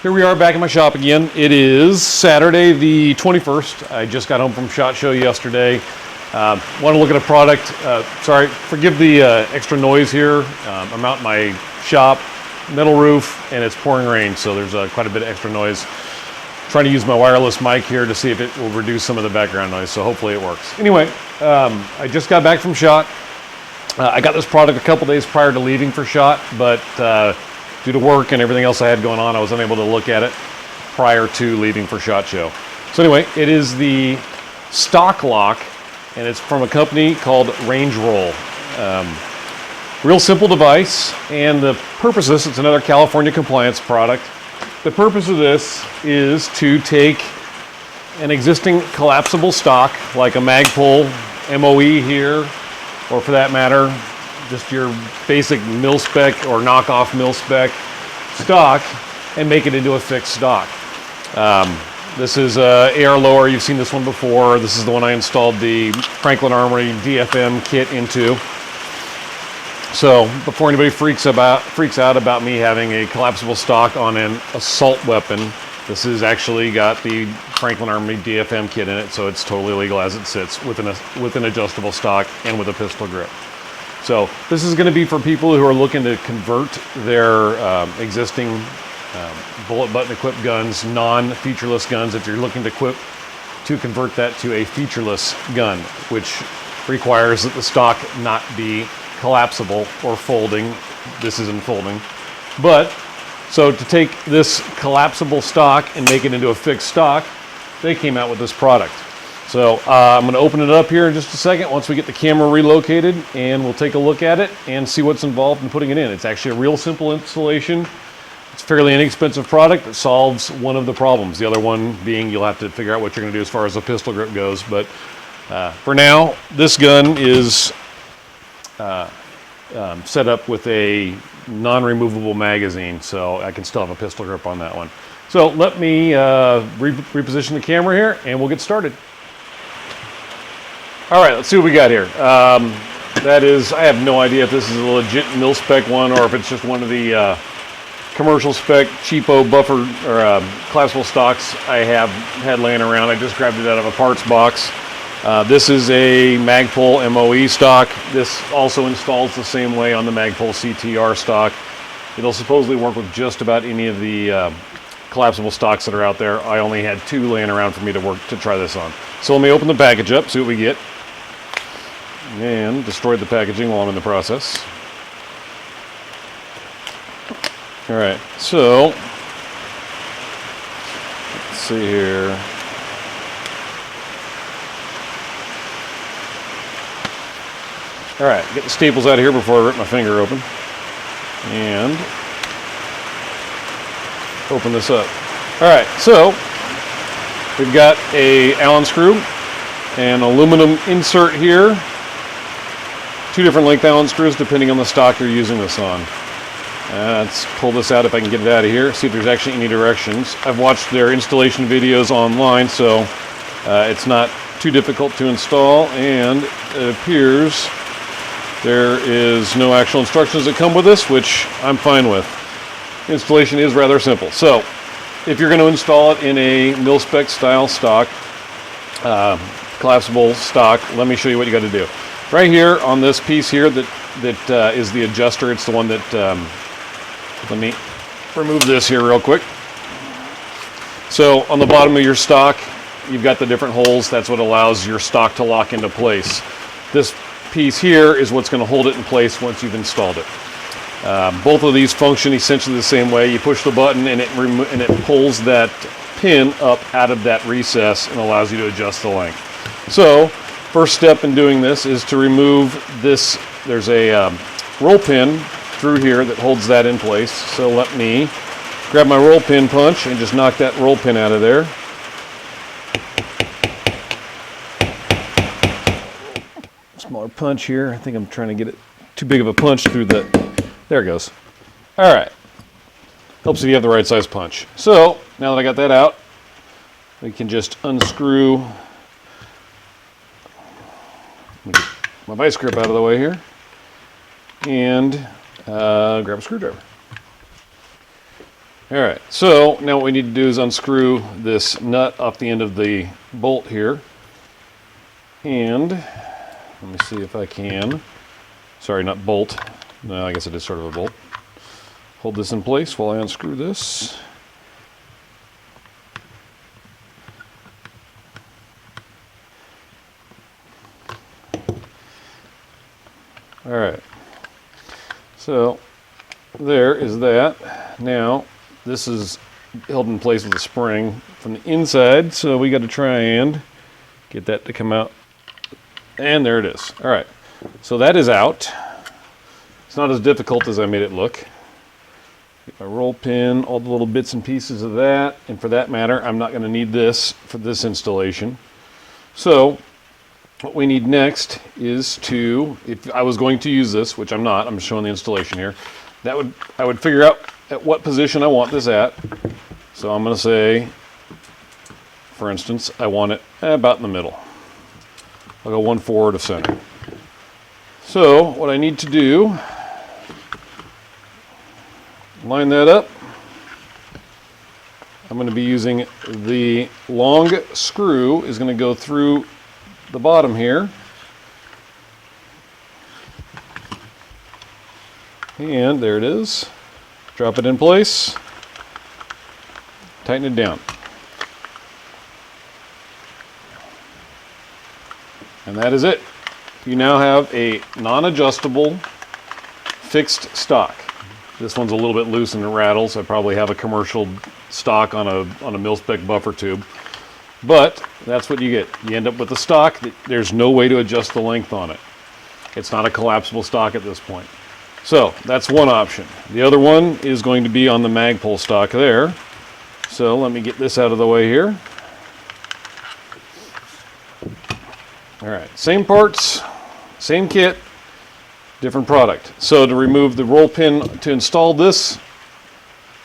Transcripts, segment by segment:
Here we are back in my shop again. It is Saturday the 21st. I just got home from SHOT Show yesterday. Want to look at a product. Sorry, forgive the extra noise here. I'm out in my shop, metal roof, and it's pouring rain, so there's quite a bit of extra noise. Trying to use my wireless mic here to see if it will reduce some of the background noise, so hopefully it works. Anyway, I just got back from SHOT. I got this product a couple days prior to leaving for SHOT, but due to work and everything else I had going on, I was unable to look at it prior to leaving for SHOT Show. So anyway, it is the Stock-Lok, and it's from a company called Range Roll. Real simple device, and the purpose of this, it's another California compliance product. The purpose of this is to take an existing collapsible stock, like a Magpul MOE here, or for that matter, just your basic mil-spec or knockoff mil-spec stock, and make it into a fixed stock. This is AR lower. You've seen this one before. This is the one I installed the Franklin Armory DFM kit into. So before anybody freaks out about me having a collapsible stock on an assault weapon, this has actually got the Franklin Armory DFM kit in it, so it's totally legal as it sits with an adjustable stock and with a pistol grip. So this is going to be for people who are looking to convert their existing bullet button equipped guns, non-featureless guns. If you're looking to convert that to a featureless gun, which requires that the stock not be collapsible or folding. This isn't folding. But, so to take this collapsible stock and make it into a fixed stock, they came out with this product. So I'm going to open it up here in just a second once we get the camera relocated, and we'll take a look at it and see what's involved in putting it in. It's actually a real simple installation. It's a fairly inexpensive product that solves one of the problems. The other one being you'll have to figure out what you're going to do as far as the pistol grip goes. But for now, this gun is set up with a non-removable magazine, so I can still have a pistol grip on that one. So let me reposition the camera here, and we'll get started. All right, let's see what we got here. That is, I have no idea if this is a legit mil-spec one or if it's just one of the commercial spec cheapo buffer or collapsible stocks I have had laying around. I just grabbed it out of a parts box. This is a Magpul MOE stock. This also installs the same way on the Magpul CTR stock. It'll supposedly work with just about any of the collapsible stocks that are out there. I only had two laying around for me to try this on. So let me open the package up, see what we get, and destroy the packaging while I'm in the process. All right, so let's see here. All right, get the staples out of here before I rip my finger open, and open this up. All right, so we've got a Allen screw, an aluminum insert here, two different length Allen screws depending on the stock you're using this on. Let's pull this out if I can get it out of here, see if there's actually any directions. I've watched their installation videos online, so it's not too difficult to install, and it appears there is no actual instructions that come with this, which I'm fine with. Installation is rather simple. So if you're going to install it in a mil-spec style stock, collapsible stock, let me show you what you got to do. Right here on this piece here that is the adjuster. It's the one that, let me remove this here real quick. So on the bottom of your stock, you've got the different holes. That's what allows your stock to lock into place. This piece here is what's going to hold it in place once you've installed it. Both of these function essentially the same way. You push the button and it pulls that pin up out of that recess and allows you to adjust the length. So first step in doing this is to remove this. There's a roll pin through here that holds that in place. So let me grab my roll pin punch and just knock that roll pin out of there. Smaller punch here. I think I'm trying to get it too big of a punch through the, there it goes. All right. Helps if you have the right size punch. So now that I got that out, we can just unscrew my vice grip out of the way here and grab a screwdriver. All right, so now what we need to do is unscrew this nut off the end of the bolt here. And let me see if I can. Sorry, not bolt. No, I guess it is sort of a bolt. Hold this in place while I unscrew this. All right, so there is that. Now, this is held in place with a spring from the inside, so we got to try and get that to come out. And there it is. All right, so that is out. It's not as difficult as I made it look. Get my roll pin, all the little bits and pieces of that, and for that matter, I'm not going to need this for this installation. So what we need next is to, if I was going to use this, which I'm not, I'm showing the installation here, I would figure out at what position I want this at. So I'm going to say, for instance, I want it about in the middle. I'll go one forward of center. So what I need to do, line that up. I'm going to be using the long screw is going to go through the bottom here. And there it is. Drop it in place. Tighten it down. And that is it. You now have a non-adjustable fixed stock. This one's a little bit loose and it rattles. I probably have a commercial stock on a mil-spec buffer tube. But that's what you get. You end up with a stock that there's no way to adjust the length on it. It's not a collapsible stock at this point. So that's one option. The other one is going to be on the Magpul stock there. So let me get this out of the way here. All right, same parts, same kit, different product. So to remove the roll pin, to install this,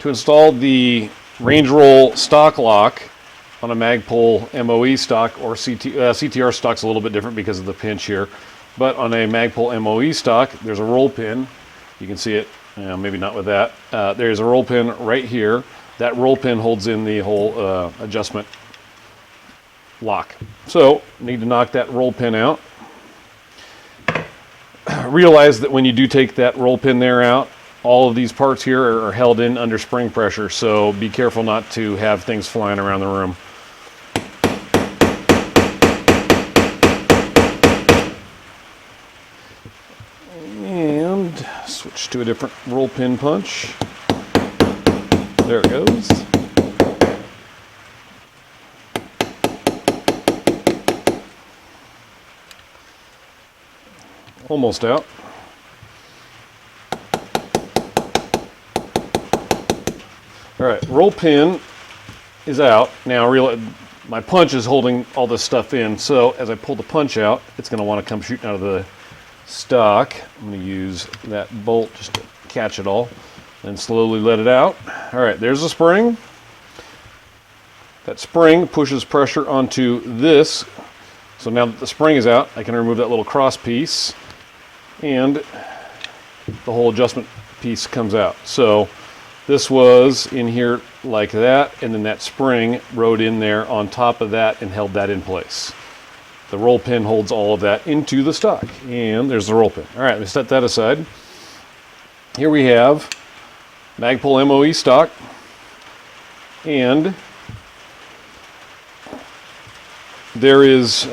to install the range roll Stock-Lok on a Magpul MOE stock, or CTR stock's a little bit different because of the pinch here, but on a Magpul MOE stock, there's a roll pin. You can see it, maybe not with that. There's a roll pin right here. That roll pin holds in the whole adjustment lock. So, need to knock that roll pin out. Realize that when you do take that roll pin there out, all of these parts here are held in under spring pressure, so be careful not to have things flying around the room. And switch to a different roll pin punch. There it goes. Almost out. All right, roll pin is out. Now, my punch is holding all this stuff in, so as I pull the punch out, it's going to want to come shooting out of the stock. I'm going to use that bolt just to catch it all and slowly let it out. All right, there's the spring. That spring pushes pressure onto this. So now that the spring is out, I can remove that little cross piece and the whole adjustment piece comes out. So this was in here like that, and then that spring rode in there on top of that and held that in place. The roll pin holds all of that into the stock, and there's the roll pin. All right, let me set that aside. Here we have Magpul MOE stock, and there is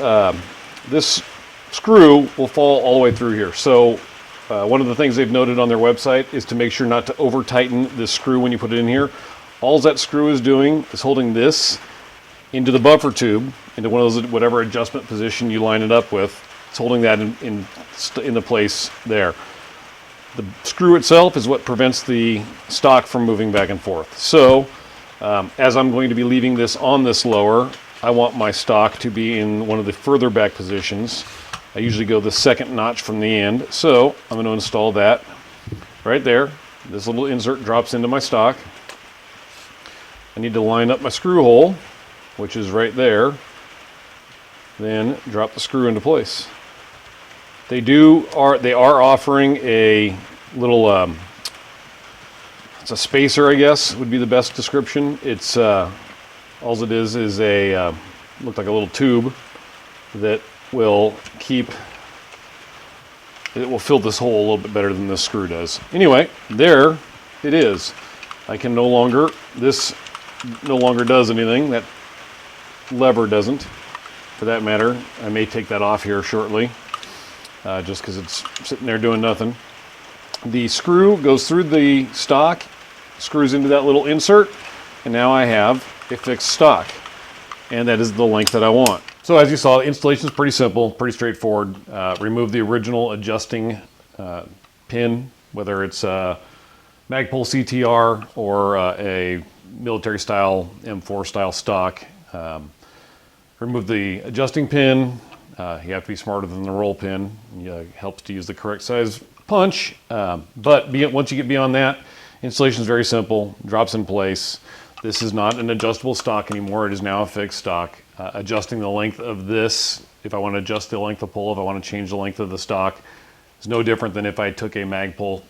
this screw will fall all the way through here. So one of the things they've noted on their website is to make sure not to over tighten this screw when you put it in here. All that screw is doing is holding this into the buffer tube, into one of those, whatever adjustment position you line it up with. It's holding that in the place there. The screw itself is what prevents the stock from moving back and forth. So as I'm going to be leaving this on this lower, I want my stock to be in one of the further back positions. I usually go the second notch from the end. So I'm going to install that right there. This little insert drops into my stock. I need to line up my screw hole, which is right there. Then drop the screw into place. They are offering a little a spacer, I guess, would be the best description. It's all it is a looked like a little tube that will fill this hole a little bit better than this screw does. Anyway, there it is. This no longer does anything. That lever doesn't, for that matter. I may take that off here shortly, just because it's sitting there doing nothing. The screw goes through the stock, screws into that little insert, and now I have a fixed stock, and that is the length that I want. So as you saw, the installation is pretty simple, pretty straightforward. Remove the original adjusting pin, whether it's a Magpul CTR or a military style M4 style stock. Remove the adjusting pin. You have to be smarter than the roll pin. It helps to use the correct size punch. But once you get beyond that, installation is very simple, drops in place. This is not an adjustable stock anymore. It is now a fixed stock. Adjusting the length of this, if I want to adjust the length of pull, if I want to change the length of the stock, is no different than if I took a Magpul,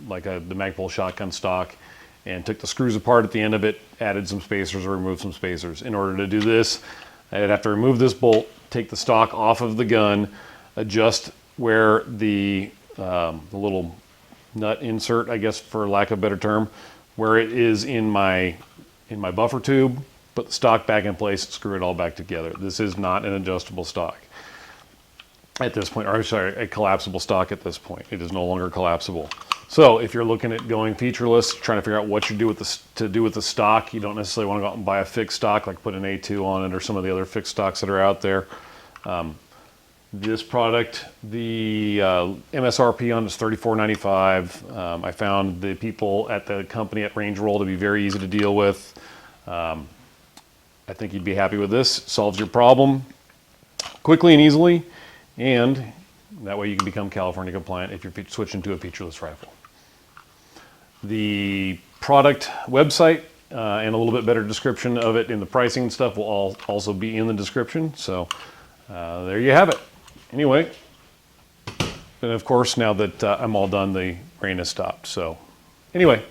like the Magpul shotgun stock, and took the screws apart at the end of it, added some spacers or removed some spacers. In order to do this, I'd have to remove this bolt, take the stock off of the gun, adjust where the little nut insert, I guess for lack of a better term, where it is in my buffer tube, put the stock back in place, screw it all back together. This is not an adjustable stock at this point, or I'm sorry, a collapsible stock at this point. It is no longer collapsible. So if you're looking at going featureless, trying to figure out what to do with the stock, you don't necessarily want to go out and buy a fixed stock, like put an A2 on it or some of the other fixed stocks that are out there. This product, the MSRP on it is $34.95. I found the people at the company at Range Roll to be very easy to deal with. I think you'd be happy with this. Solves your problem quickly and easily, and that way you can become California compliant if you're switching to a featureless rifle. The product website and a little bit better description of it in the pricing and stuff will also be in the description. So there you have it. Anyway, and of course, now that I'm all done, the rain has stopped. So anyway,